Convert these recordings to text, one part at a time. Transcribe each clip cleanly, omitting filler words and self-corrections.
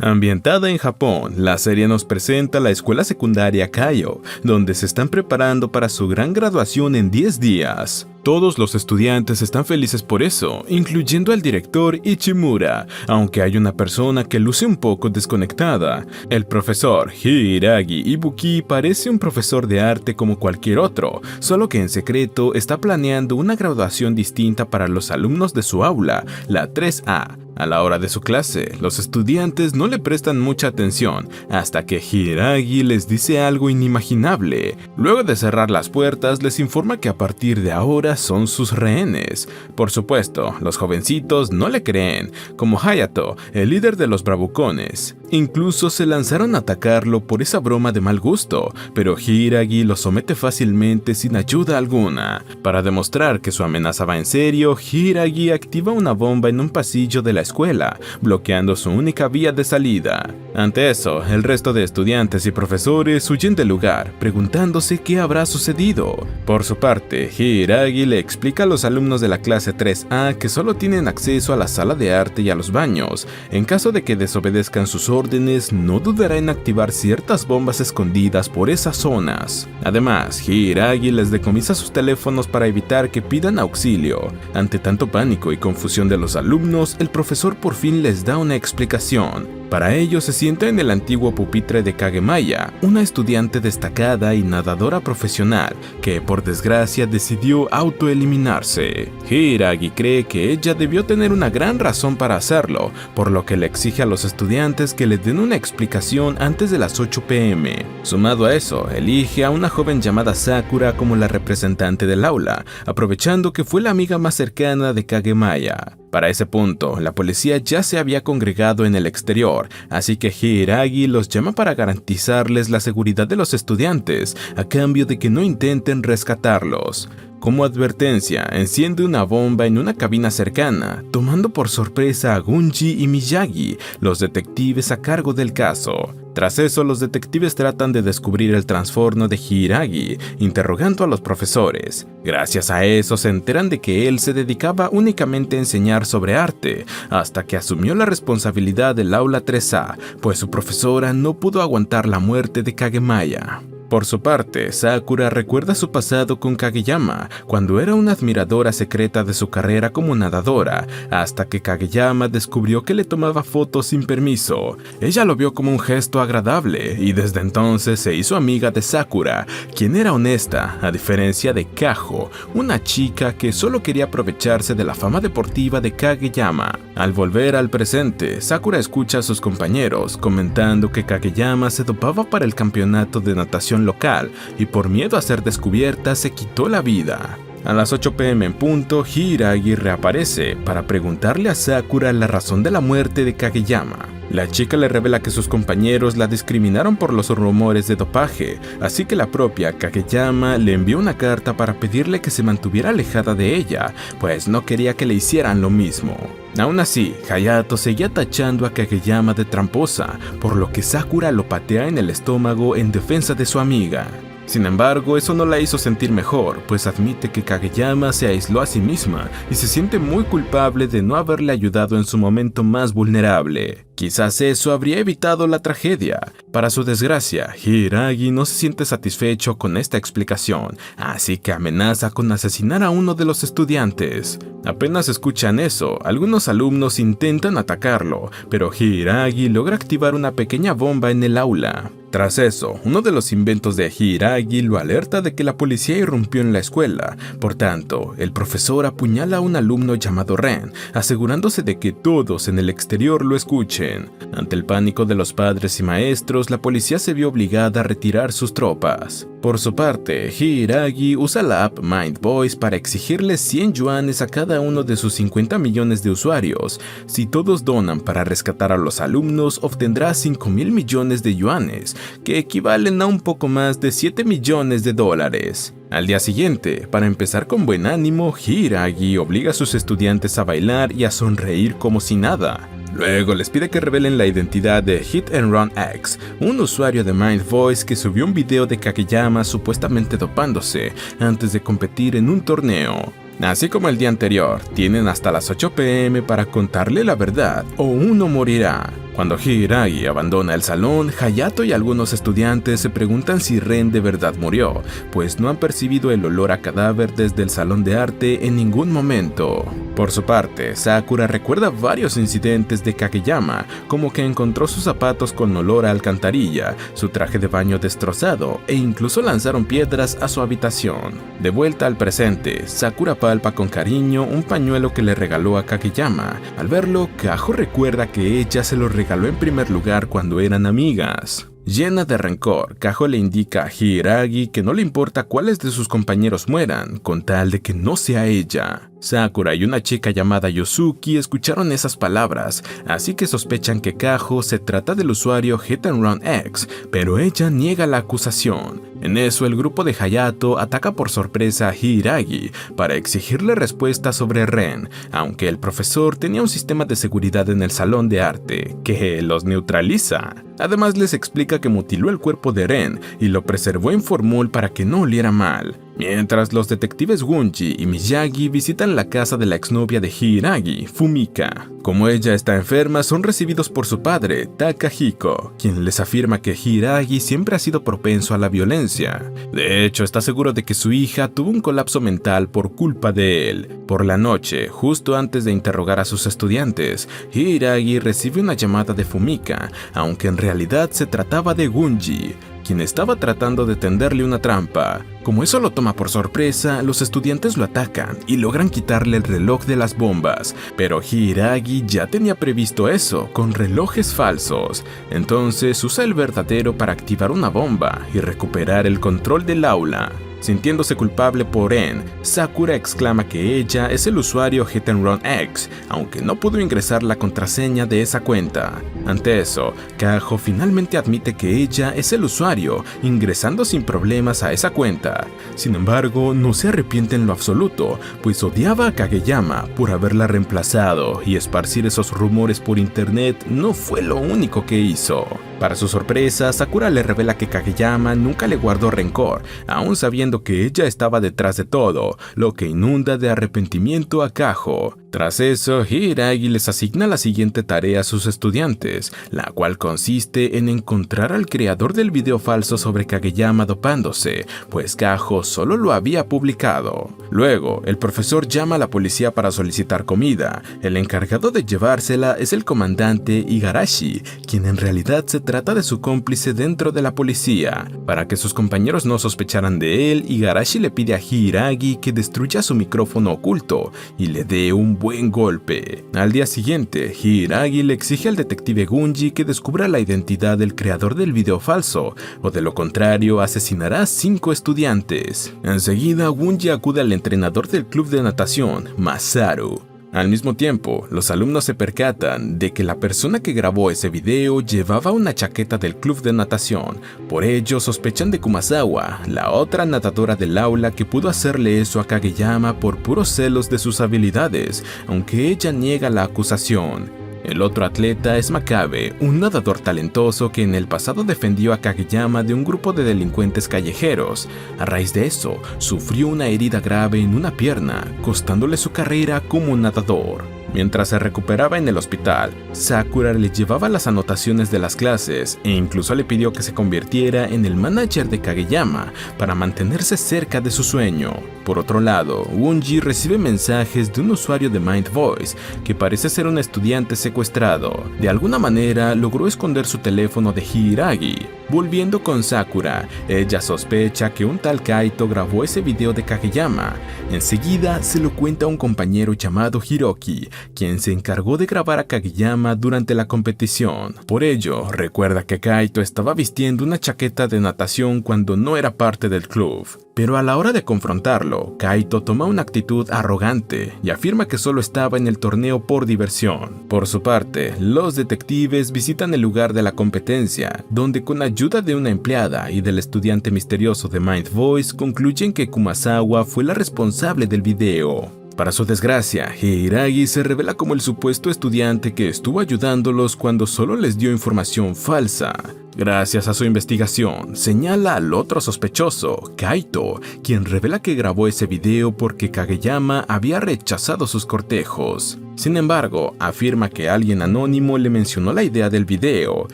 Ambientada en Japón, la serie nos presenta la escuela secundaria Kaiō, donde se están preparando para su gran graduación en 10 días. Todos los estudiantes están felices por eso, incluyendo al director Ichimura, aunque hay una persona que luce un poco desconectada. El profesor Hiiragi Ibuki parece un profesor de arte como cualquier otro, solo que en secreto está planeando una graduación distinta para los alumnos de su aula, la 3A. A la hora de su clase, los estudiantes no le prestan mucha atención, hasta que Hiiragi les dice algo inimaginable. Luego de cerrar las puertas, les informa que a partir de ahora son sus rehenes. Por supuesto, los jovencitos no le creen, como Hayato, el líder de los bravucones. Incluso se lanzaron a atacarlo por esa broma de mal gusto, pero Hiiragi lo somete fácilmente sin ayuda alguna. Para demostrar que su amenaza va en serio, Hiiragi activa una bomba en un pasillo de la escuela, bloqueando su única vía de salida. Ante eso, el resto de estudiantes y profesores huyen del lugar, preguntándose qué habrá sucedido. Por su parte, Hiiragi le explica a los alumnos de la clase 3A que solo tienen acceso a la sala de arte y a los baños. En caso de que desobedezcan sus órdenes, no dudará en activar ciertas bombas escondidas por esas zonas. Además, Hiiragi les decomisa sus teléfonos para evitar que pidan auxilio. Ante tanto pánico y confusión de los alumnos, el profesor por fin les da una explicación. Para ello se sienta en el antiguo pupitre de Kagemaya, una estudiante destacada y nadadora profesional que por desgracia decidió autoeliminarse. Hiiragi cree que ella debió tener una gran razón para hacerlo, por lo que le exige a los estudiantes que le den una explicación antes de las 8 p.m. Sumado a eso, elige a una joven llamada Sakura como la representante del aula, aprovechando que fue la amiga más cercana de Kagemaya. Para ese punto, la policía ya se había congregado en el exterior, así que Hiiragi los llama para garantizarles la seguridad de los estudiantes, a cambio de que no intenten rescatarlos. Como advertencia, enciende una bomba en una cabina cercana, tomando por sorpresa a Gunji y Miyagi, los detectives a cargo del caso. Tras eso, los detectives tratan de descubrir el trastorno de Hiiragi, interrogando a los profesores. Gracias a eso, se enteran de que él se dedicaba únicamente a enseñar sobre arte, hasta que asumió la responsabilidad del aula 3A, pues su profesora no pudo aguantar la muerte de Kagemaya. Por su parte, Sakura recuerda su pasado con Kageyama, cuando era una admiradora secreta de su carrera como nadadora, hasta que Kageyama descubrió que le tomaba fotos sin permiso. Ella lo vio como un gesto agradable, y desde entonces se hizo amiga de Sakura, quien era honesta, a diferencia de Kaho, una chica que solo quería aprovecharse de la fama deportiva de Kageyama. Al volver al presente, Sakura escucha a sus compañeros comentando que Kageyama se dopaba para el campeonato de natación local y por miedo a ser descubierta se quitó la vida. A las 8 p.m. en punto, Hiiragi reaparece para preguntarle a Sakura la razón de la muerte de Kageyama. La chica le revela que sus compañeros la discriminaron por los rumores de dopaje, así que la propia Kageyama le envió una carta para pedirle que se mantuviera alejada de ella, pues no quería que le hicieran lo mismo. Aún así, Hayato seguía tachando a Kageyama de tramposa, por lo que Sakura lo patea en el estómago en defensa de su amiga. Sin embargo, eso no la hizo sentir mejor, pues admite que Kageyama se aisló a sí misma y se siente muy culpable de no haberle ayudado en su momento más vulnerable. Quizás eso habría evitado la tragedia. Para su desgracia, Hiiragi no se siente satisfecho con esta explicación, así que amenaza con asesinar a uno de los estudiantes. Apenas escuchan eso, algunos alumnos intentan atacarlo, pero Hiiragi logra activar una pequeña bomba en el aula. Tras eso, uno de los inventos de Hiiragi lo alerta de que la policía irrumpió en la escuela. Por tanto, el profesor apuñala a un alumno llamado Ren, asegurándose de que todos en el exterior lo escuchen. Ante el pánico de los padres y maestros, la policía se vio obligada a retirar sus tropas. Por su parte, Hiiragi usa la app Mind Voice para exigirle 100 yuanes a cada uno de sus 50 millones de usuarios. Si todos donan para rescatar a los alumnos, obtendrá 5.000 millones de yuanes, que equivalen a un poco más de 7 millones de dólares. Al día siguiente, para empezar con buen ánimo, Hiiragi obliga a sus estudiantes a bailar y a sonreír como si nada. Luego les pide que revelen la identidad de Hit and Run X, un usuario de Mind Voice que subió un video de Kageyama supuestamente dopándose antes de competir en un torneo. Así como el día anterior, tienen hasta las 8 p.m. para contarle la verdad o uno morirá. Cuando Hiiragi abandona el salón, Hayato y algunos estudiantes se preguntan si Ren de verdad murió, pues no han percibido el olor a cadáver desde el salón de arte en ningún momento. Por su parte, Sakura recuerda varios incidentes de Kageyama, como que encontró sus zapatos con olor a alcantarilla, su traje de baño destrozado e incluso lanzaron piedras a su habitación. De vuelta al presente, Sakura palpa con cariño un pañuelo que le regaló a Kageyama. Al verlo, Kaho recuerda que ella se lo regaló en primer lugar cuando eran amigas. Llena de rencor, Kaho le indica a Hiiragi que no le importa cuáles de sus compañeros mueran, con tal de que no sea ella. Sakura y una chica llamada Yosuki escucharon esas palabras, así que sospechan que Kaho se trata del usuario Hit and Run X, pero ella niega la acusación. En eso, el grupo de Hayato ataca por sorpresa a Hiiragi para exigirle respuestas sobre Ren, aunque el profesor tenía un sistema de seguridad en el salón de arte que los neutraliza. Además, les explica que mutiló el cuerpo de Ren y lo preservó en formol para que no oliera mal. Mientras los detectives Gunji y Miyagi visitan la casa de la exnovia de Hiiragi, Fumika. Como ella está enferma, son recibidos por su padre, Takahiko, quien les afirma que Hiiragi siempre ha sido propenso a la violencia. De hecho, está seguro de que su hija tuvo un colapso mental por culpa de él. Por la noche, justo antes de interrogar a sus estudiantes, Hiiragi recibe una llamada de Fumika, aunque en realidad se trataba de Gunji, quien estaba tratando de tenderle una trampa. Como eso lo toma por sorpresa, los estudiantes lo atacan y logran quitarle el reloj de las bombas, pero Hiiragi ya tenía previsto eso, con relojes falsos. Entonces usa el verdadero para activar una bomba y recuperar el control del aula. Sintiéndose culpable por Ren, Sakura exclama que ella es el usuario Hit and Run X, aunque no pudo ingresar la contraseña de esa cuenta. Ante eso, Kaho finalmente admite que ella es el usuario, ingresando sin problemas a esa cuenta. Sin embargo, no se arrepiente en lo absoluto, pues odiaba a Kageyama por haberla reemplazado, y esparcir esos rumores por internet no fue lo único que hizo. Para su sorpresa, Sakura le revela que Kageyama nunca le guardó rencor, aún sabiendo que ella estaba detrás de todo, lo que inunda de arrepentimiento a Kaho. Tras eso, Hiiragi les asigna la siguiente tarea a sus estudiantes, la cual consiste en encontrar al creador del video falso sobre Kageyama dopándose, pues Kaho solo lo había publicado. Luego, el profesor llama a la policía para solicitar comida. El encargado de llevársela es el comandante Igarashi, quien en realidad se trata de su cómplice dentro de la policía. Para que sus compañeros no sospecharan de él, Igarashi le pide a Hiiragi que destruya su micrófono oculto y le dé un buen golpe. Al día siguiente, Hiiragi le exige al detective Gunji que descubra la identidad del creador del video falso, o de lo contrario asesinará a 5 estudiantes. Enseguida, Gunji acude al entrenador del club de natación, Masaru. Al mismo tiempo, los alumnos se percatan de que la persona que grabó ese video llevaba una chaqueta del club de natación. Por ello, sospechan de Kumasawa, la otra nadadora del aula que pudo hacerle eso a Kageyama por puros celos de sus habilidades, aunque ella niega la acusación. El otro atleta es Makabe, un nadador talentoso que en el pasado defendió a Kageyama de un grupo de delincuentes callejeros. A raíz de eso, sufrió una herida grave en una pierna, costándole su carrera como nadador. Mientras se recuperaba en el hospital, Sakura le llevaba las anotaciones de las clases e incluso le pidió que se convirtiera en el manager de Kageyama para mantenerse cerca de su sueño. Por otro lado, Gunji recibe mensajes de un usuario de Mind Voice que parece ser un estudiante secuestrado. De alguna manera logró esconder su teléfono de Hiiragi. Volviendo con Sakura, ella sospecha que un tal Kaito grabó ese video de Kageyama. Enseguida se lo cuenta a un compañero llamado Hiroki, quien se encargó de grabar a Kageyama durante la competición. Por ello, recuerda que Kaito estaba vistiendo una chaqueta de natación cuando no era parte del club. Pero a la hora de confrontarlo, Kaito toma una actitud arrogante y afirma que solo estaba en el torneo por diversión. Por su parte, los detectives visitan el lugar de la competencia, donde con ayuda de una empleada y del estudiante misterioso de Mind Voice concluyen que Kumasawa fue la responsable del video. Para su desgracia, Hiiragi se revela como el supuesto estudiante que estuvo ayudándolos cuando solo les dio información falsa. Gracias a su investigación, señala al otro sospechoso, Kaito, quien revela que grabó ese video porque Kageyama había rechazado sus cortejos. Sin embargo, afirma que alguien anónimo le mencionó la idea del video.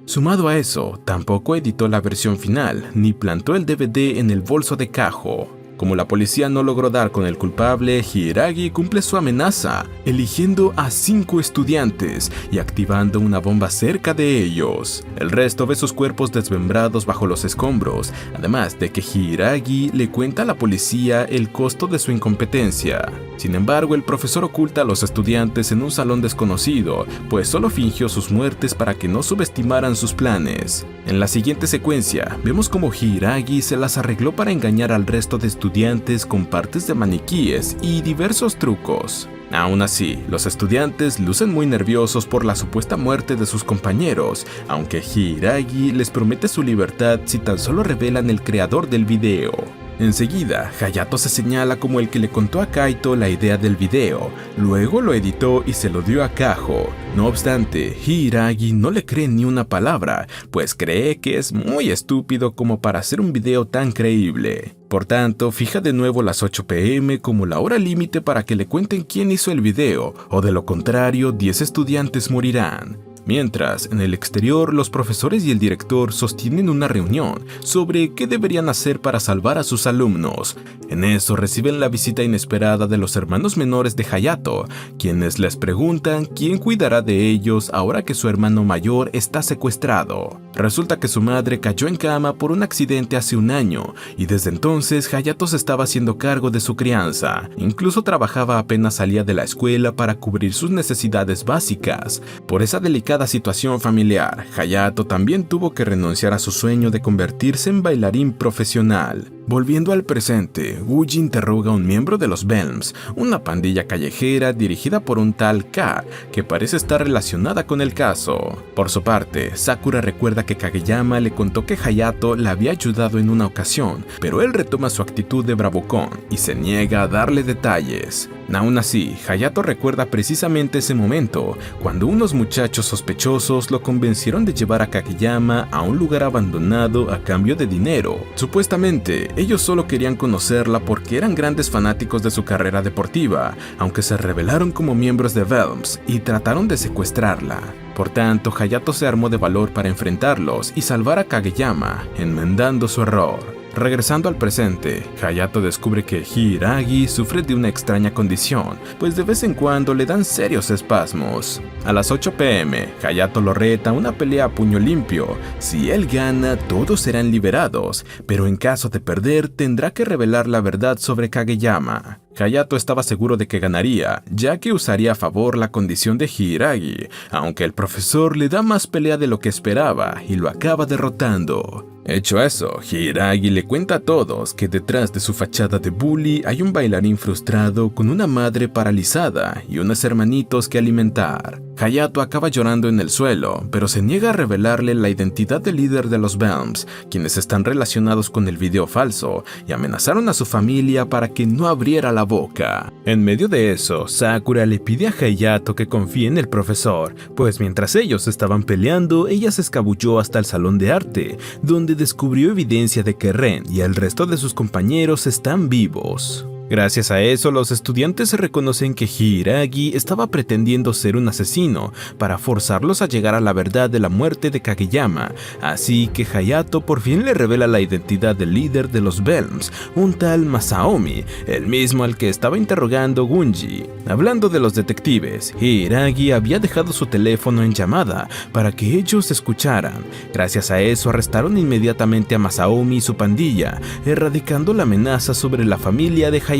Sumado a eso, tampoco editó la versión final, ni plantó el DVD en el bolso de Kajo. Como la policía no logró dar con el culpable, Hiiragi cumple su amenaza, eligiendo a 5 estudiantes y activando una bomba cerca de ellos. El resto ve sus cuerpos desmembrados bajo los escombros, además de que Hiiragi le cuenta a la policía el costo de su incompetencia. Sin embargo, el profesor oculta a los estudiantes en un salón desconocido, pues solo fingió sus muertes para que no subestimaran sus planes. En la siguiente secuencia, vemos cómo Hiiragi se las arregló para engañar al resto de estudiantes con partes de maniquíes y diversos trucos. Aún así, los estudiantes lucen muy nerviosos por la supuesta muerte de sus compañeros, aunque Hiiragi les promete su libertad si tan solo revelan el creador del video. Enseguida, Hayato se señala como el que le contó a Kaito la idea del video, luego lo editó y se lo dio a Kajo. No obstante, Hiiragi no le cree ni una palabra, pues cree que es muy estúpido como para hacer un video tan creíble. Por tanto, fija de nuevo las 8 p.m. como la hora límite para que le cuenten quién hizo el video, o de lo contrario, 10 estudiantes morirán. Mientras, en el exterior, los profesores y el director sostienen una reunión sobre qué deberían hacer para salvar a sus alumnos. En eso reciben la visita inesperada de los hermanos menores de Hayato, quienes les preguntan quién cuidará de ellos ahora que su hermano mayor está secuestrado. Resulta que su madre cayó en cama por un accidente hace un año, y desde entonces Hayato se estaba haciendo cargo de su crianza. Incluso trabajaba apenas salía de la escuela para cubrir sus necesidades básicas. Por esa delicada situación familiar, Hayato también tuvo que renunciar a su sueño de convertirse en bailarín profesional. Volviendo al presente, Guji interroga a un miembro de los Belms, una pandilla callejera dirigida por un tal K, que parece estar relacionada con el caso. Por su parte, Sakura recuerda que Kageyama le contó que Hayato la había ayudado en una ocasión, pero él retoma su actitud de bravucón y se niega a darle detalles. Aún así, Hayato recuerda precisamente ese momento, cuando unos muchachos sospechosos lo convencieron de llevar a Kageyama a un lugar abandonado a cambio de dinero. Supuestamente, ellos solo querían conocerla porque eran grandes fanáticos de su carrera deportiva, aunque se revelaron como miembros de Belms y trataron de secuestrarla. Por tanto, Hayato se armó de valor para enfrentarlos y salvar a Kageyama, enmendando su error. Regresando al presente, Hayato descubre que Hiiragi sufre de una extraña condición, pues de vez en cuando le dan serios espasmos. A las 8 p.m., Hayato lo reta a una pelea a puño limpio. Si él gana, todos serán liberados, pero en caso de perder, tendrá que revelar la verdad sobre Kageyama. Hayato estaba seguro de que ganaría, ya que usaría a favor la condición de Hiiragi, aunque el profesor le da más pelea de lo que esperaba y lo acaba derrotando. Hecho eso, Hiiragi le cuenta a todos que detrás de su fachada de bully hay un bailarín frustrado con una madre paralizada y unos hermanitos que alimentar. Hayato acaba llorando en el suelo, pero se niega a revelarle la identidad del líder de los Belms, quienes están relacionados con el video falso, y amenazaron a su familia para que no abriera la boca. En medio de eso, Sakura le pide a Hayato que confíe en el profesor, pues mientras ellos estaban peleando, ella se escabulló hasta el salón de arte, donde descubrió evidencia de que Ren y el resto de sus compañeros están vivos. Gracias a eso, los estudiantes reconocen que Hiiragi estaba pretendiendo ser un asesino para forzarlos a llegar a la verdad de la muerte de Kageyama, así que Hayato por fin le revela la identidad del líder de los Belms, un tal Masaomi, el mismo al que estaba interrogando Gunji. Hablando de los detectives, Hiiragi había dejado su teléfono en llamada para que ellos escucharan. Gracias a eso arrestaron inmediatamente a Masaomi y su pandilla, erradicando la amenaza sobre la familia de Hayato.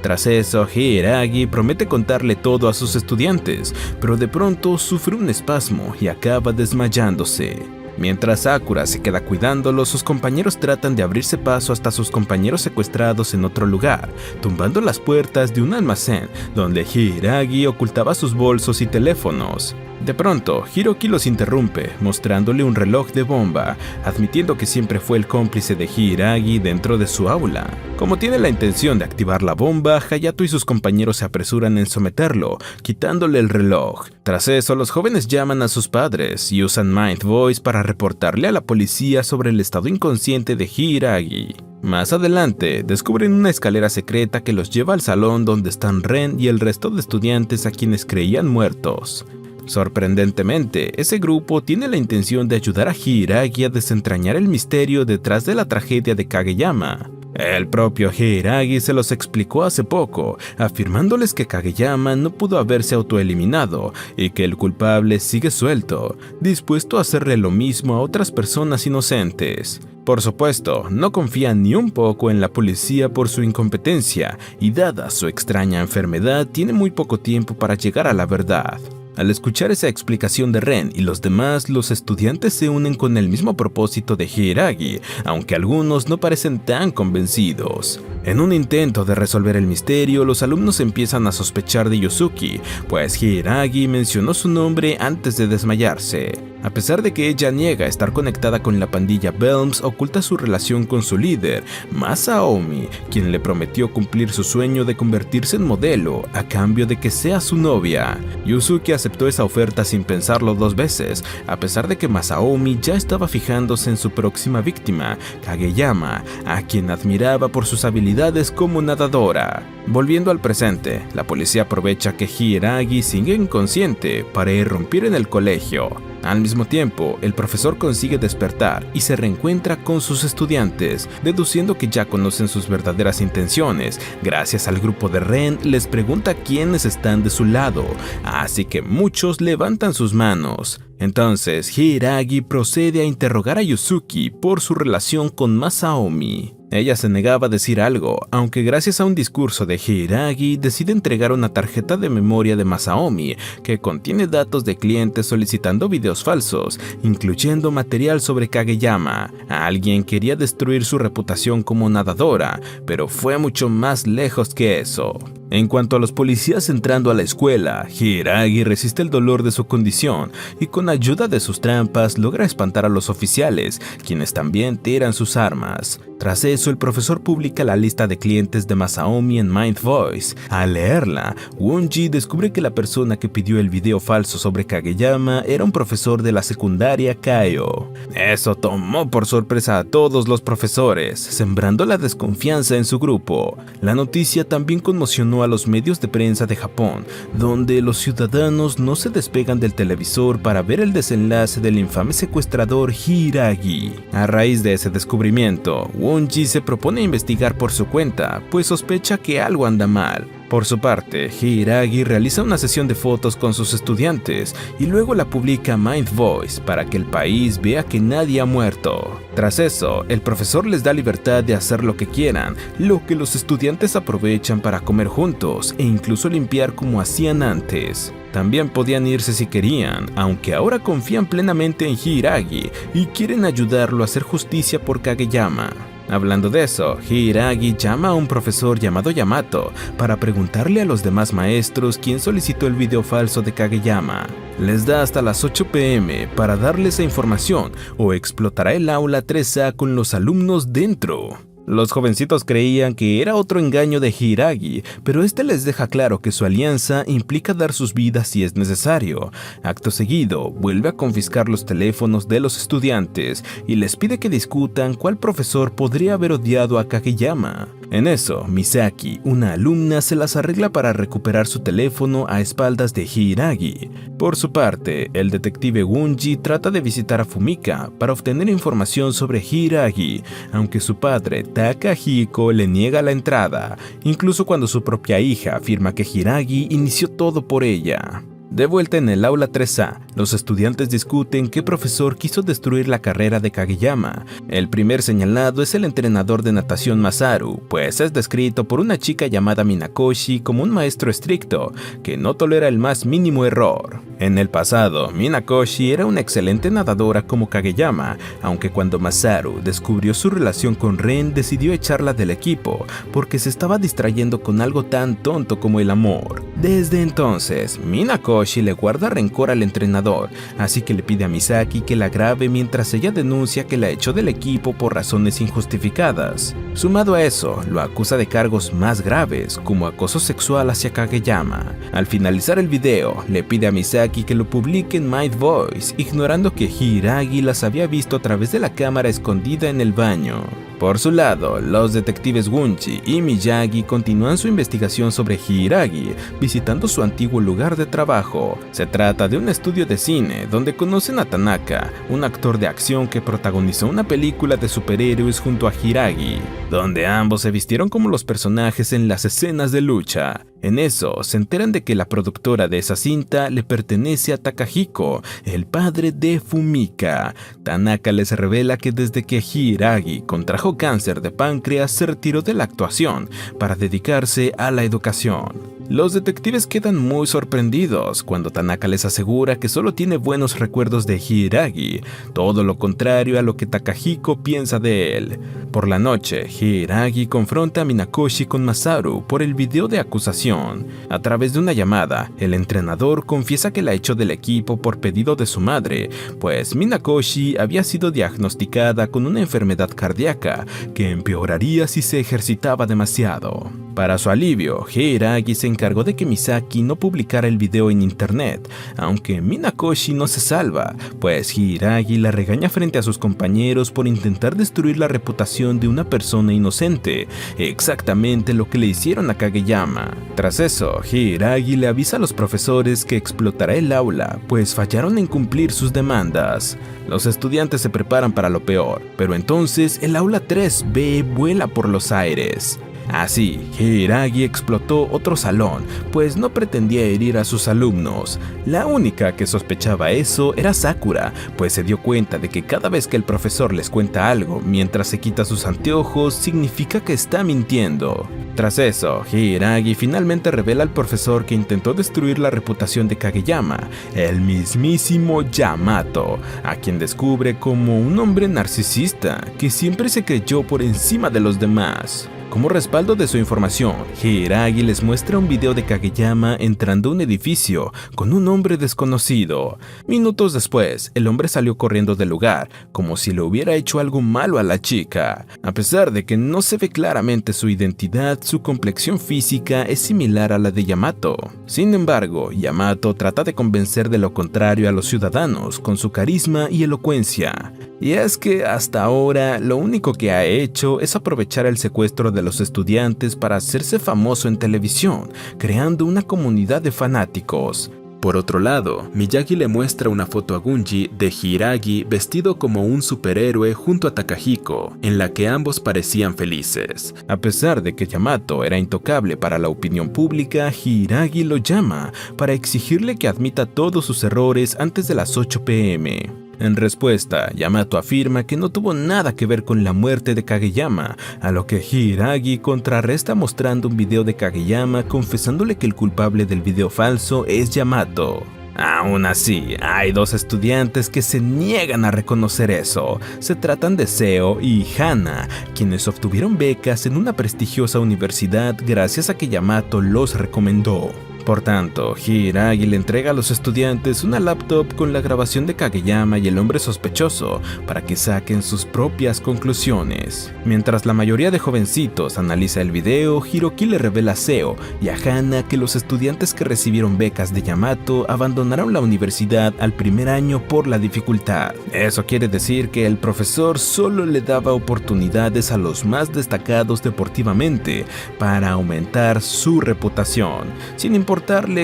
Tras eso, Hiiragi promete contarle todo a sus estudiantes, pero de pronto sufre un espasmo y acaba desmayándose. Mientras Sakura se queda cuidándolo, sus compañeros tratan de abrirse paso hasta sus compañeros secuestrados en otro lugar, tumbando las puertas de un almacén donde Hiiragi ocultaba sus bolsos y teléfonos. De pronto, Hiroki los interrumpe, mostrándole un reloj de bomba, admitiendo que siempre fue el cómplice de Hiiragi dentro de su aula. Como tiene la intención de activar la bomba, Hayato y sus compañeros se apresuran en someterlo, quitándole el reloj. Tras eso, los jóvenes llaman a sus padres y usan Mind Voice para reportarle a la policía sobre el estado inconsciente de Hiiragi. Más adelante, descubren una escalera secreta que los lleva al salón donde están Ren y el resto de estudiantes a quienes creían muertos. Sorprendentemente, ese grupo tiene la intención de ayudar a Hiiragi a desentrañar el misterio detrás de la tragedia de Kageyama. El propio Hiiragi se los explicó hace poco, afirmándoles que Kageyama no pudo haberse autoeliminado y que el culpable sigue suelto, dispuesto a hacerle lo mismo a otras personas inocentes. Por supuesto, no confía ni un poco en la policía por su incompetencia y dada su extraña enfermedad, tiene muy poco tiempo para llegar a la verdad. Al escuchar esa explicación de Ren y los demás, los estudiantes se unen con el mismo propósito de Hiiragi, aunque algunos no parecen tan convencidos. En un intento de resolver el misterio, los alumnos empiezan a sospechar de Yuzuki, pues Hiiragi mencionó su nombre antes de desmayarse. A pesar de que ella niega estar conectada con la pandilla Belms, oculta su relación con su líder, Masaomi, quien le prometió cumplir su sueño de convertirse en modelo a cambio de que sea su novia. Yuzuki aceptó esa oferta sin pensarlo dos veces, a pesar de que Masaomi ya estaba fijándose en su próxima víctima, Kageyama, a quien admiraba por sus habilidades como nadadora. Volviendo al presente, la policía aprovecha que Hiiragi sigue inconsciente para irrumpir en el colegio. Al mismo tiempo, el profesor consigue despertar y se reencuentra con sus estudiantes, deduciendo que ya conocen sus verdaderas intenciones. Gracias al grupo de Ren, les pregunta quiénes están de su lado, así que muchos levantan sus manos. Entonces, Hiiragi procede a interrogar a Yuzuki por su relación con Masaomi. Ella se negaba a decir algo, aunque gracias a un discurso de Hiiragi decide entregar una tarjeta de memoria de Masaomi que contiene datos de clientes solicitando videos falsos, incluyendo material sobre Kageyama. Alguien quería destruir su reputación como nadadora, pero fue mucho más lejos que eso. En cuanto a los policías entrando a la escuela, Hiiragi resiste el dolor de su condición y con ayuda de sus trampas logra espantar a los oficiales, quienes también tiran sus armas. Tras eso, el profesor publica la lista de clientes de Masaomi en Mind Voice. Al leerla, Wonji descubre que la persona que pidió el video falso sobre Kageyama era un profesor de la secundaria Kaio. Eso tomó por sorpresa a todos los profesores, sembrando la desconfianza en su grupo. La noticia también conmocionó a los medios de prensa de Japón, donde los ciudadanos no se despegan del televisor para ver el desenlace del infame secuestrador Hiiragi. A raíz de ese descubrimiento, Wonji se propone investigar por su cuenta, pues sospecha que algo anda mal. Por su parte, Hiiragi realiza una sesión de fotos con sus estudiantes y luego la publica Mind Voice para que el país vea que nadie ha muerto. Tras eso, el profesor les da libertad de hacer lo que quieran, lo que los estudiantes aprovechan para comer juntos e incluso limpiar como hacían antes. También podían irse si querían, aunque ahora confían plenamente en Hiiragi y quieren ayudarlo a hacer justicia por Kageyama. Hablando de eso, Hiiragi llama a un profesor llamado Yamato para preguntarle a los demás maestros quién solicitó el video falso de Kageyama. Les da hasta las 8 p.m. para darle esa información o explotará el aula 3A con los alumnos dentro. Los jovencitos creían que era otro engaño de Hiiragi, pero este les deja claro que su alianza implica dar sus vidas si es necesario. Acto seguido, vuelve a confiscar los teléfonos de los estudiantes y les pide que discutan cuál profesor podría haber odiado a Kageyama. En eso, Misaki, una alumna, se las arregla para recuperar su teléfono a espaldas de Hiiragi. Por su parte, el detective Wonji trata de visitar a Fumika para obtener información sobre Hiiragi, aunque su padre, Takahiko, le niega la entrada, incluso cuando su propia hija afirma que Hiiragi inició todo por ella. De vuelta en el aula 3A, los estudiantes discuten qué profesor quiso destruir la carrera de Kageyama. El primer señalado es el entrenador de natación Masaru, pues es descrito por una chica llamada Minakoshi como un maestro estricto, que no tolera el más mínimo error. En el pasado, Minakoshi era una excelente nadadora como Kageyama, aunque cuando Masaru descubrió su relación con Ren decidió echarla del equipo porque se estaba distrayendo con algo tan tonto como el amor. Desde entonces, Minakoshi le guarda rencor al entrenador, así que le pide a Misaki que la grabe mientras ella denuncia que la echó del equipo por razones injustificadas. Sumado a eso, lo acusa de cargos más graves, como acoso sexual hacia Kageyama. Al finalizar el video, le pide a Misaki que lo publique en Might Voice, ignorando que Hiiragi las había visto a través de la cámara escondida en el baño. Por su lado, los detectives Gunchi y Miyagi continúan su investigación sobre Hiiragi, visitando su antiguo lugar de trabajo. Se trata de un estudio de cine donde conocen a Tanaka, un actor de acción que protagonizó una película de superhéroes junto a Hiiragi, donde ambos se vistieron como los personajes en las escenas de lucha. En eso, se enteran de que la productora de esa cinta le pertenece a Takahiko, el padre de Fumika. Tanaka les revela que desde que Hiiragi contrajo cáncer de páncreas se retiró de la actuación para dedicarse a la educación. Los detectives quedan muy sorprendidos cuando Tanaka les asegura que solo tiene buenos recuerdos de Hiiragi, todo lo contrario a lo que Takahiko piensa de él. Por la noche, Hiiragi confronta a Minakoshi con Masaru por el video de acusación. A través de una llamada, el entrenador confiesa que la echó del equipo por pedido de su madre, pues Minakoshi había sido diagnosticada con una enfermedad cardíaca que empeoraría si se ejercitaba demasiado. Para su alivio, Hiiragi se encargó de que Misaki no publicara el video en internet, aunque Minakoshi no se salva, pues Hiiragi la regaña frente a sus compañeros por intentar destruir la reputación de una persona inocente, exactamente lo que le hicieron a Kageyama. Tras eso, Hiiragi le avisa a los profesores que explotará el aula, pues fallaron en cumplir sus demandas. Los estudiantes se preparan para lo peor, pero entonces el aula 3B vuela por los aires. Así, Hiiragi explotó otro salón, pues no pretendía herir a sus alumnos. La única que sospechaba eso era Sakura, pues se dio cuenta de que cada vez que el profesor les cuenta algo mientras se quita sus anteojos, significa que está mintiendo. Tras eso, Hiiragi finalmente revela al profesor que intentó destruir la reputación de Kageyama, el mismísimo Yamato, a quien descubre como un hombre narcisista que siempre se creyó por encima de los demás. Como respaldo de su información, Hiiragi les muestra un video de Kageyama entrando a un edificio con un hombre desconocido. Minutos después, el hombre salió corriendo del lugar, como si le hubiera hecho algo malo a la chica. A pesar de que no se ve claramente su identidad, su complexión física es similar a la de Yamato. Sin embargo, Yamato trata de convencer de lo contrario a los ciudadanos con su carisma y elocuencia. Y es que hasta ahora lo único que ha hecho es aprovechar el secuestro de los estudiantes para hacerse famoso en televisión, creando una comunidad de fanáticos. Por otro lado, Miyagi le muestra una foto a Gunji de Hiiragi vestido como un superhéroe junto a Takahiko, en la que ambos parecían felices. A pesar de que Yamato era intocable para la opinión pública, Hiiragi lo llama para exigirle que admita todos sus errores antes de las 8 p.m. En respuesta, Yamato afirma que no tuvo nada que ver con la muerte de Kageyama, a lo que Hiiragi contrarresta mostrando un video de Kageyama confesándole que el culpable del video falso es Yamato. Aún así, hay dos estudiantes que se niegan a reconocer eso. Se tratan de Seo y Hana, quienes obtuvieron becas en una prestigiosa universidad gracias a que Yamato los recomendó. Por tanto, Hiiragi le entrega a los estudiantes una laptop con la grabación de Kageyama y el hombre sospechoso para que saquen sus propias conclusiones. Mientras la mayoría de jovencitos analiza el video, Hiroki le revela a Seo y a Hana que los estudiantes que recibieron becas de Yamato abandonaron la universidad al primer año por la dificultad. Eso quiere decir que el profesor solo le daba oportunidades a los más destacados deportivamente para aumentar su reputación, sin importarle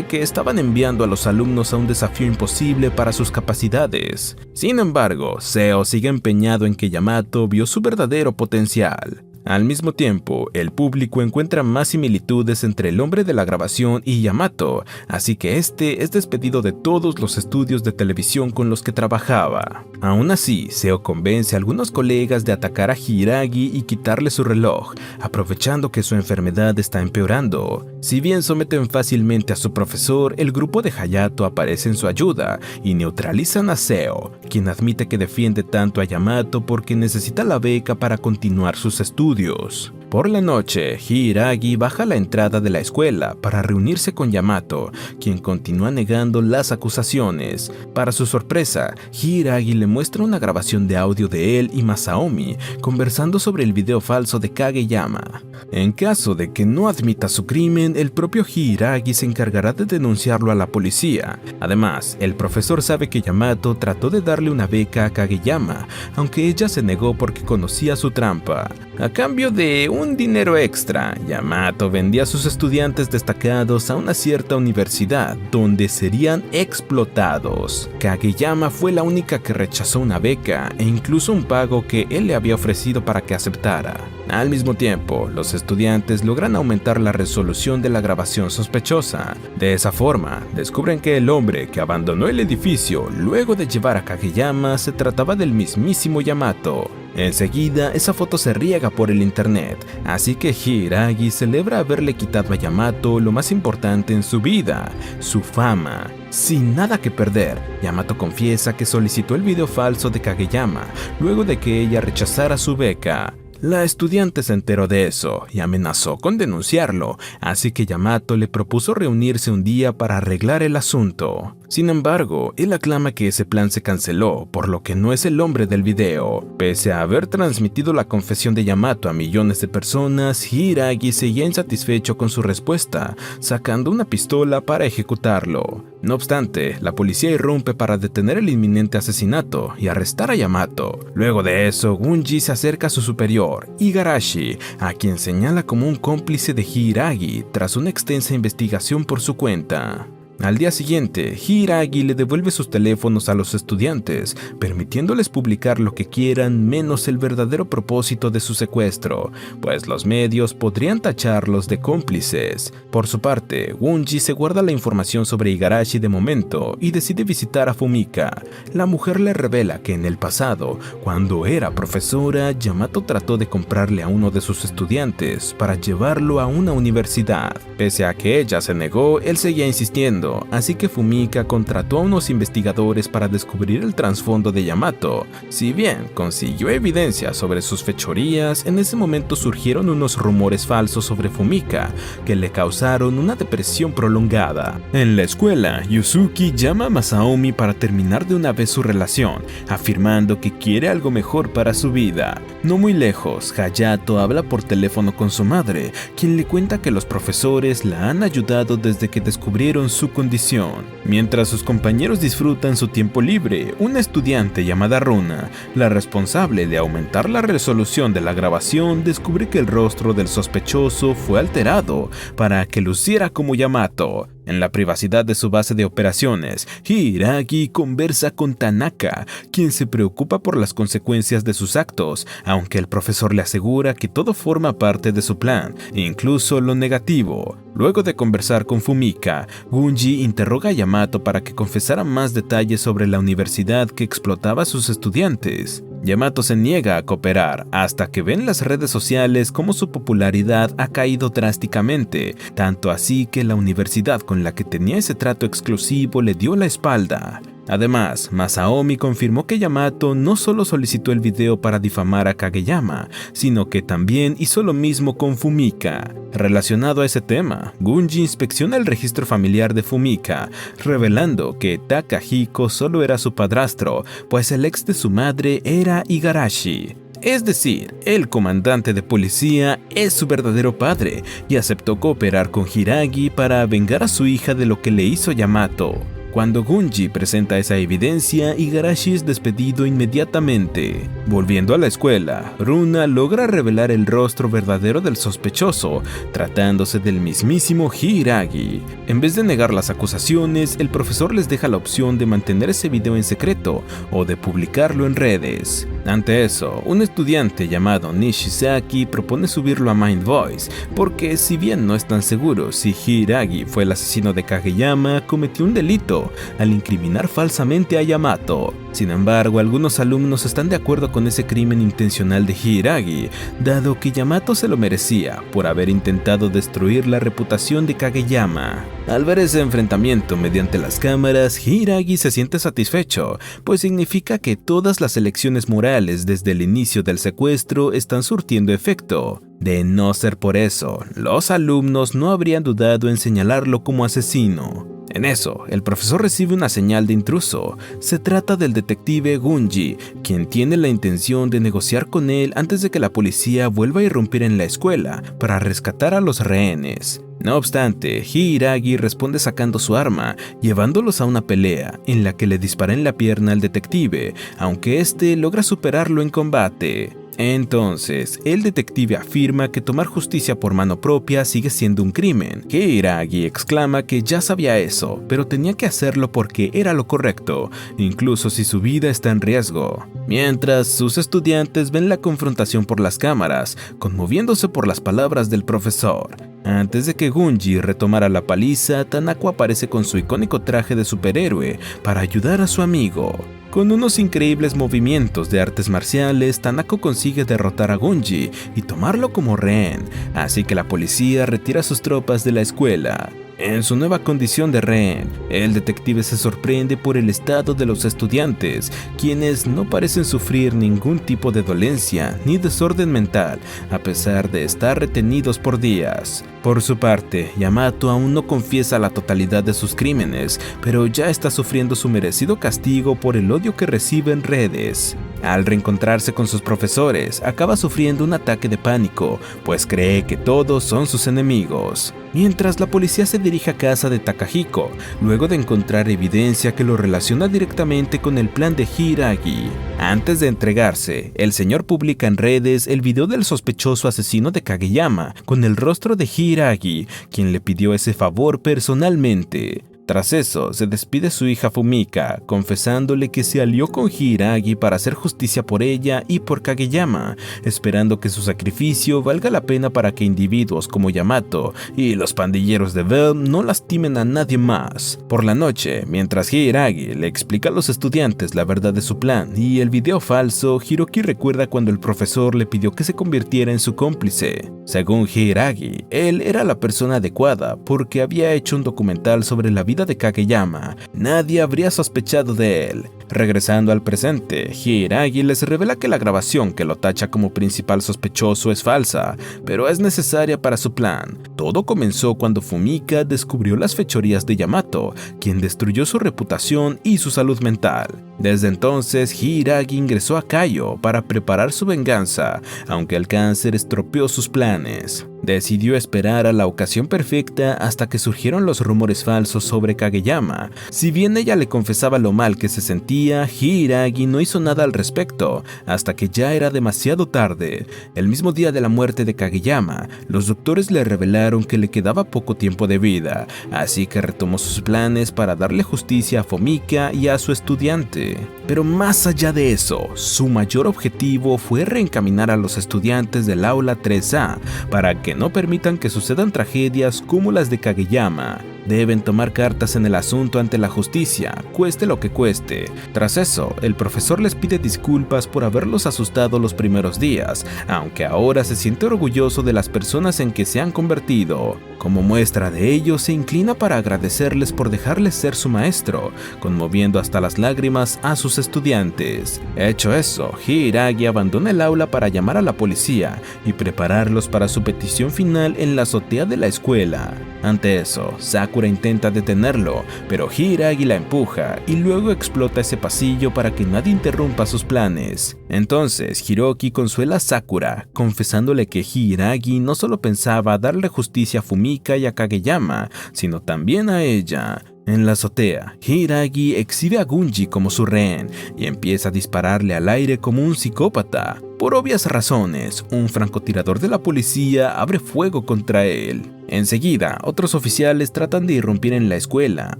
que estaban enviando a los alumnos a un desafío imposible para sus capacidades. Sin embargo, Seo sigue empeñado en que Yamato vio su verdadero potencial. Al mismo tiempo, el público encuentra más similitudes entre el hombre de la grabación y Yamato, así que este es despedido de todos los estudios de televisión con los que trabajaba. Aún así, Seo convence a algunos colegas de atacar a Hiiragi y quitarle su reloj, aprovechando que su enfermedad está empeorando. Si bien someten fácilmente a su profesor, el grupo de Hayato aparece en su ayuda y neutralizan a Seo, quien admite que defiende tanto a Yamato porque necesita la beca para continuar sus estudios. Por la noche, Hiiragi baja a la entrada de la escuela para reunirse con Yamato, quien continúa negando las acusaciones. Para su sorpresa, Hiiragi le muestra una grabación de audio de él y Masaomi conversando sobre el video falso de Kageyama. En caso de que no admita su crimen, el propio Hiiragi se encargará de denunciarlo a la policía. Además, el profesor sabe que Yamato trató de darle una beca a Kageyama, aunque ella se negó porque conocía su trampa. A cambio de un dinero extra, Yamato vendía a sus estudiantes destacados a una cierta universidad, donde serían explotados. Kageyama fue la única que rechazó una beca e incluso un pago que él le había ofrecido para que aceptara. Al mismo tiempo, los estudiantes logran aumentar la resolución de la grabación sospechosa. De esa forma, descubren que el hombre que abandonó el edificio luego de llevar a Kageyama se trataba del mismísimo Yamato. Enseguida, esa foto se riega por el internet, así que Hiiragi celebra haberle quitado a Yamato lo más importante en su vida, su fama. Sin nada que perder, Yamato confiesa que solicitó el video falso de Kageyama luego de que ella rechazara su beca. La estudiante se enteró de eso y amenazó con denunciarlo, así que Yamato le propuso reunirse un día para arreglar el asunto. Sin embargo, él aclama que ese plan se canceló, por lo que no es el hombre del video. Pese a haber transmitido la confesión de Yamato a millones de personas, Hiiragi seguía insatisfecho con su respuesta, sacando una pistola para ejecutarlo. No obstante, la policía irrumpe para detener el inminente asesinato y arrestar a Yamato. Luego de eso, Gunji se acerca a su superior, Igarashi, a quien señala como un cómplice de Hiiragi tras una extensa investigación por su cuenta. Al día siguiente, Hiiragi le devuelve sus teléfonos a los estudiantes, permitiéndoles publicar lo que quieran menos el verdadero propósito de su secuestro, pues los medios podrían tacharlos de cómplices. Por su parte, Gunji se guarda la información sobre Igarashi de momento y decide visitar a Fumika. La mujer le revela que en el pasado, cuando era profesora, Yamato trató de comprarle a uno de sus estudiantes para llevarlo a una universidad. Pese a que ella se negó, él seguía insistiendo. Así que Fumika contrató a unos investigadores para descubrir el trasfondo de Yamato. Si bien consiguió evidencia sobre sus fechorías, en ese momento surgieron unos rumores falsos sobre Fumika que le causaron una depresión prolongada. En la escuela, Yuzuki llama a Masaomi para terminar de una vez su relación, afirmando que quiere algo mejor para su vida. No muy lejos, Hayato habla por teléfono con su madre, quien le cuenta que los profesores la han ayudado desde que descubrieron su condición. Mientras sus compañeros disfrutan su tiempo libre, una estudiante llamada Runa, la responsable de aumentar la resolución de la grabación, descubre que el rostro del sospechoso fue alterado para que luciera como Yamato. En la privacidad de su base de operaciones, Hiiragi conversa con Tanaka, quien se preocupa por las consecuencias de sus actos, aunque el profesor le asegura que todo forma parte de su plan, incluso lo negativo. Luego de conversar con Fumika, Gunji interroga a Yamato para que confesara más detalles sobre la universidad que explotaba a sus estudiantes. Yamato se niega a cooperar hasta que ven las redes sociales cómo su popularidad ha caído drásticamente, tanto así que la universidad con la que tenía ese trato exclusivo le dio la espalda. Además, Masaomi confirmó que Yamato no solo solicitó el video para difamar a Kageyama, sino que también hizo lo mismo con Fumika. Relacionado a ese tema, Gunji inspecciona el registro familiar de Fumika, revelando que Takahiko solo era su padrastro, pues el ex de su madre era Igarashi. Es decir, el comandante de policía es su verdadero padre y aceptó cooperar con Hiiragi para vengar a su hija de lo que le hizo Yamato. Cuando Gunji presenta esa evidencia, Igarashi es despedido inmediatamente. Volviendo a la escuela, Runa logra revelar el rostro verdadero del sospechoso, tratándose del mismísimo Hiiragi. En vez de negar las acusaciones, el profesor les deja la opción de mantener ese video en secreto o de publicarlo en redes. Ante eso, un estudiante llamado Nishizaki propone subirlo a Mind Voice, porque si bien no están seguros si Hiiragi fue el asesino de Kageyama, cometió un delito al incriminar falsamente a Yamato. Sin embargo, algunos alumnos están de acuerdo con ese crimen intencional de Hiiragi, dado que Yamato se lo merecía por haber intentado destruir la reputación de Kageyama. Al ver ese enfrentamiento mediante las cámaras, Hiiragi se siente satisfecho, pues significa que todas las elecciones morales desde el inicio del secuestro están surtiendo efecto. De no ser por eso, los alumnos no habrían dudado en señalarlo como asesino. En eso, el profesor recibe una señal de intruso. Se trata del detective Gunji, quien tiene la intención de negociar con él antes de que la policía vuelva a irrumpir en la escuela para rescatar a los rehenes. No obstante, Hiiragi responde sacando su arma, llevándolos a una pelea en la que le dispara en la pierna al detective, aunque este logra superarlo en combate. Entonces, el detective afirma que tomar justicia por mano propia sigue siendo un crimen. Hiiragi exclama que ya sabía eso, pero tenía que hacerlo porque era lo correcto, incluso si su vida está en riesgo. Mientras, sus estudiantes ven la confrontación por las cámaras, conmoviéndose por las palabras del profesor. Antes de que Gunji retomara la paliza, Tanako aparece con su icónico traje de superhéroe para ayudar a su amigo. Con unos increíbles movimientos de artes marciales, Tanako consigue derrotar a Gunji y tomarlo como rehén, así que la policía retira a sus tropas de la escuela. En su nueva condición de rehén, el detective se sorprende por el estado de los estudiantes, quienes no parecen sufrir ningún tipo de dolencia ni desorden mental, a pesar de estar retenidos por días. Por su parte, Yamato aún no confiesa la totalidad de sus crímenes, pero ya está sufriendo su merecido castigo por el odio que recibe en redes. Al reencontrarse con sus profesores, acaba sufriendo un ataque de pánico, pues cree que todos son sus enemigos. Mientras la policía se dirige a casa de Takahiko, luego de encontrar evidencia que lo relaciona directamente con el plan de Hiiragi. Antes de entregarse, el señor publica en redes el video del sospechoso asesino de Kageyama, con el rostro de Hiiragi, quien le pidió ese favor personalmente. Tras eso, se despide su hija Fumika, confesándole que se alió con Hiiragi para hacer justicia por ella y por Kageyama, esperando que su sacrificio valga la pena para que individuos como Yamato y los pandilleros de Bell no lastimen a nadie más. Por la noche, mientras Hiiragi le explica a los estudiantes la verdad de su plan y el video falso, Hiroki recuerda cuando el profesor le pidió que se convirtiera en su cómplice. Según Hiiragi, él era la persona adecuada porque había hecho un documental sobre la vida de Kageyama. Nadie habría sospechado de él. Regresando al presente, Hiiragi les revela que la grabación que lo tacha como principal sospechoso es falsa, pero es necesaria para su plan. Todo comenzó cuando Fumika descubrió las fechorías de Yamato, quien destruyó su reputación y su salud mental. Desde entonces, Hiiragi ingresó a Kaiyo para preparar su venganza, aunque el cáncer estropeó sus planes. Decidió esperar a la ocasión perfecta hasta que surgieron los rumores falsos sobre Kageyama. Si bien ella le confesaba lo mal que se sentía, Hiiragi no hizo nada al respecto, hasta que ya era demasiado tarde. El mismo día de la muerte de Kageyama, los doctores le revelaron que le quedaba poco tiempo de vida, así que retomó sus planes para darle justicia a Fumika y a su estudiante. Pero más allá de eso, su mayor objetivo fue reencaminar a los estudiantes del aula 3A para que no permitan que sucedan tragedias como las de Kageyama. Deben tomar cartas en el asunto ante la justicia, cueste lo que cueste. Tras eso, el profesor les pide disculpas por haberlos asustado los primeros días, aunque ahora se siente orgulloso de las personas en que se han convertido. Como muestra de ello, se inclina para agradecerles por dejarles ser su maestro, conmoviendo hasta las lágrimas a sus estudiantes. Hecho eso, Hiiragi abandona el aula para llamar a la policía y prepararlos para su petición final en la azotea de la escuela. Ante eso, Sakura intenta detenerlo, pero Hiiragi la empuja y luego explota ese pasillo para que nadie interrumpa sus planes. Entonces, Hiroki consuela a Sakura, confesándole que Hiiragi no solo pensaba darle justicia a Fumika y a Kageyama, sino también a ella. En la azotea, Hiiragi exhibe a Gunji como su rehén y empieza a dispararle al aire como un psicópata. Por obvias razones, un francotirador de la policía abre fuego contra él. Enseguida, otros oficiales tratan de irrumpir en la escuela,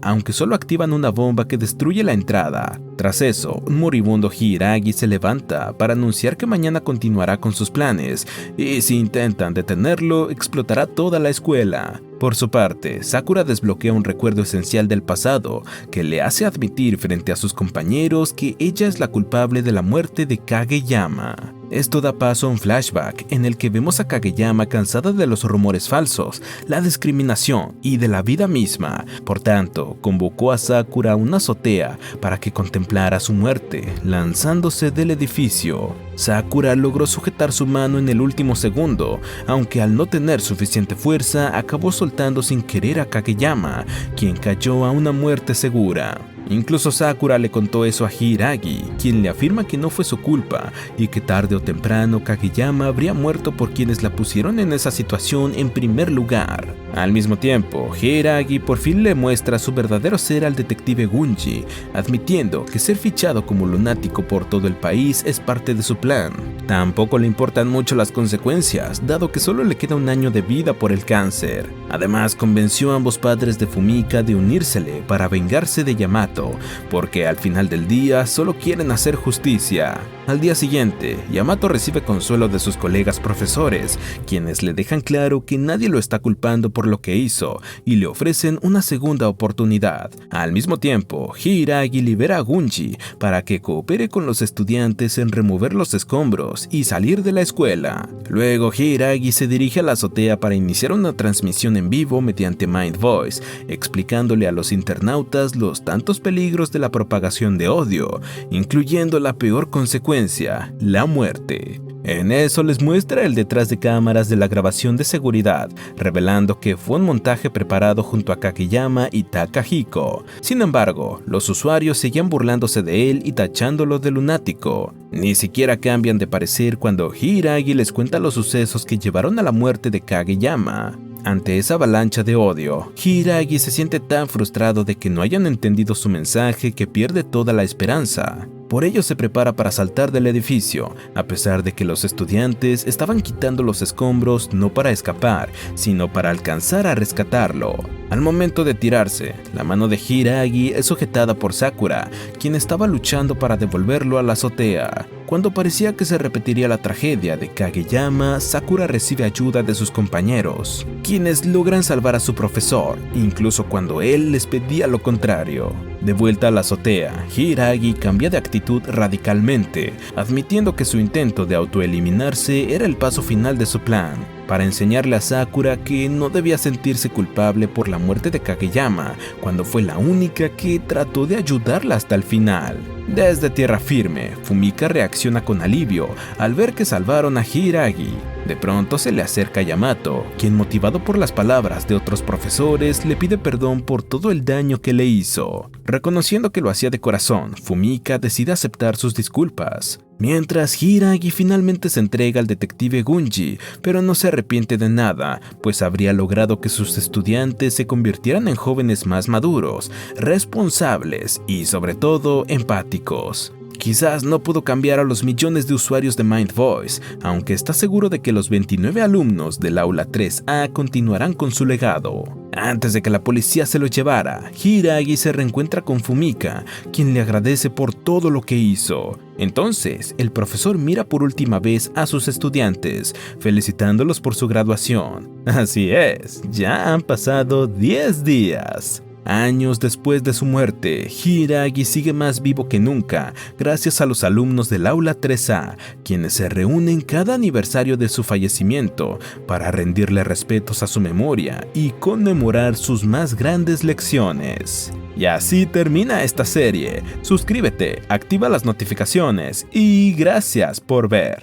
aunque solo activan una bomba que destruye la entrada. Tras eso, un moribundo Hiiragi se levanta para anunciar que mañana continuará con sus planes, y si intentan detenerlo, explotará toda la escuela. Por su parte, Sakura desbloquea un recuerdo esencial del pasado que le hace admitir frente a sus compañeros que ella es la culpable de la muerte de Kageyama. Esto da paso a un flashback en el que vemos a Kageyama cansada de los rumores falsos, la discriminación y de la vida misma. Por tanto, convocó a Sakura a una azotea para que contemplara su muerte, lanzándose del edificio. Sakura logró sujetar su mano en el último segundo, aunque al no tener suficiente fuerza acabó soltando sin querer a Kageyama, quien cayó a una muerte segura. Incluso Sakura le contó eso a Hiiragi, quien le afirma que no fue su culpa y que tarde o temprano Kageyama habría muerto por quienes la pusieron en esa situación en primer lugar. Al mismo tiempo, Hiiragi por fin le muestra su verdadero ser al detective Gunji, admitiendo que ser fichado como lunático por todo el país es parte de su plan. Tampoco le importan mucho las consecuencias, dado que solo le queda un año de vida por el cáncer. Además, convenció a ambos padres de Fumika de unírsele para vengarse de Yamato, porque al final del día solo quieren hacer justicia. Al día siguiente, Yamato recibe consuelo de sus colegas profesores, quienes le dejan claro que nadie lo está culpando por lo que hizo y le ofrecen una segunda oportunidad. Al mismo tiempo, Hiiragi libera a Gunji para que coopere con los estudiantes en remover los escombros y salir de la escuela. Luego, Hiiragi se dirige a la azotea para iniciar una transmisión en vivo mediante Mind Voice, explicándole a los internautas los tantos peligros de la propagación de odio, incluyendo la peor consecuencia, la muerte. En eso les muestra el detrás de cámaras de la grabación de seguridad, revelando que fue un montaje preparado junto a Kageyama y Takahiko. Sin embargo, los usuarios seguían burlándose de él y tachándolo de lunático. Ni siquiera cambian de parecer cuando Hiiragi les cuenta los sucesos que llevaron a la muerte de Kageyama. Ante esa avalancha de odio, Hiiragi se siente tan frustrado de que no hayan entendido su mensaje que pierde toda la esperanza. Por ello se prepara para saltar del edificio, a pesar de que los estudiantes estaban quitando los escombros no para escapar, sino para alcanzar a rescatarlo. Al momento de tirarse, la mano de Hiiragi es sujetada por Sakura, quien estaba luchando para devolverlo a la azotea. Cuando parecía que se repetiría la tragedia de Kageyama, Sakura recibe ayuda de sus compañeros, quienes logran salvar a su profesor, incluso cuando él les pedía lo contrario. De vuelta a la azotea, Hiiragi cambia de actitud radicalmente, admitiendo que su intento de autoeliminarse era el paso final de su plan, para enseñarle a Sakura que no debía sentirse culpable por la muerte de Kageyama, cuando fue la única que trató de ayudarla hasta el final. Desde tierra firme, Fumika reacciona con alivio al ver que salvaron a Hiiragi. De pronto se le acerca Yamato, quien motivado por las palabras de otros profesores le pide perdón por todo el daño que le hizo. Reconociendo que lo hacía de corazón, Fumika decide aceptar sus disculpas. Mientras Hiiragi finalmente se entrega al detective Gunji, pero no se arrepiente de nada, pues habría logrado que sus estudiantes se convirtieran en jóvenes más maduros, responsables y sobre todo empáticos. Quizás no pudo cambiar a los millones de usuarios de Mind Voice, aunque está seguro de que los 29 alumnos del aula 3A continuarán con su legado. Antes de que la policía se lo llevara, Hiiragi se reencuentra con Fumika, quien le agradece por todo lo que hizo. Entonces, el profesor mira por última vez a sus estudiantes, felicitándolos por su graduación. Así es, ya han pasado 10 días. Años después de su muerte, Hiiragi sigue más vivo que nunca gracias a los alumnos del aula 3A, quienes se reúnen cada aniversario de su fallecimiento para rendirle respetos a su memoria y conmemorar sus más grandes lecciones. Y así termina esta serie. Suscríbete, activa las notificaciones y gracias por ver.